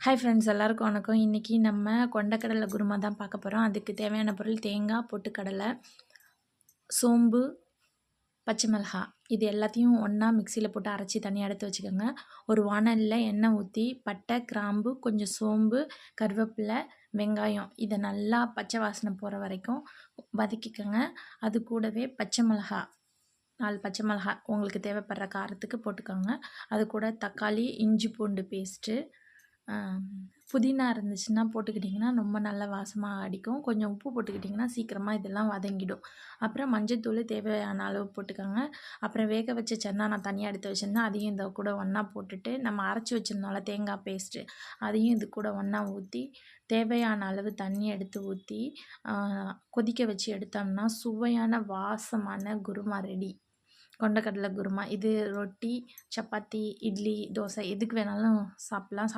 Hi friends, எல்லாருக்கும் வணக்கம். இன்றைக்கி நம்ம கொண்டக்கடலை குருமா தான் பார்க்க போகிறோம். அதுக்கு தேவையான பொருள் தேங்காய், பொட்டுக்கடலை, சோம்பு, பச்சை மிளகாய். இது எல்லாத்தையும் ஒன்றா மிக்சியில் போட்டு அரைச்சி தனியாக எடுத்து வச்சுக்கோங்க. ஒரு வாணலியில் எண்ணெய் ஊற்றி பட்டை, கிராம்பு, கொஞ்சம் சோம்பு, கருவேப்பிலை, வெங்காயம் இதை நல்லா பச்சை வாசனை போகிற வரைக்கும் வதக்கிக்கோங்க. அது கூடவே பச்சை மிளகாய் 4 பச்சை மிளகாய் உங்களுக்கு தேவைப்படுற காரத்துக்கு போட்டுக்கோங்க. அது கூட தக்காளி, இஞ்சி பூண்டு பேஸ்ட்டு, புதினா இருந்துச்சுன்னா போட்டுக்கிட்டிங்கன்னா ரொம்ப நல்ல வாசமாக அடிக்கும். கொஞ்சம் உப்பு போட்டுக்கிட்டிங்கன்னா சீக்கிரமாக இதெல்லாம் வதங்கிடும். அப்புறம் மஞ்சத்தூள் தேவையான அளவு போட்டுக்கோங்க. அப்புறம் வேக வச்ச சன்னா நான் தனியாக எடுத்து வச்சுருந்தேன், அதையும் இந்த கூட ஒன்றா போட்டுட்டு, நம்ம அரைச்சி வச்சுருந்தோம்ல தேங்காய் பேஸ்ட்டு, அதையும் இது கூட ஒன்றா ஊற்றி தேவையான அளவு தண்ணி எடுத்து ஊற்றி கொதிக்க வச்சு எடுத்தோம்னா சுவையான வாசமான குருமா ரெடி. கொண்டக்கடலை குருமா. இது ரொட்டி, சப்பாத்தி, இட்லி, தோசை எதுக்கு வேணாலும் சாப்பிட்லாம்.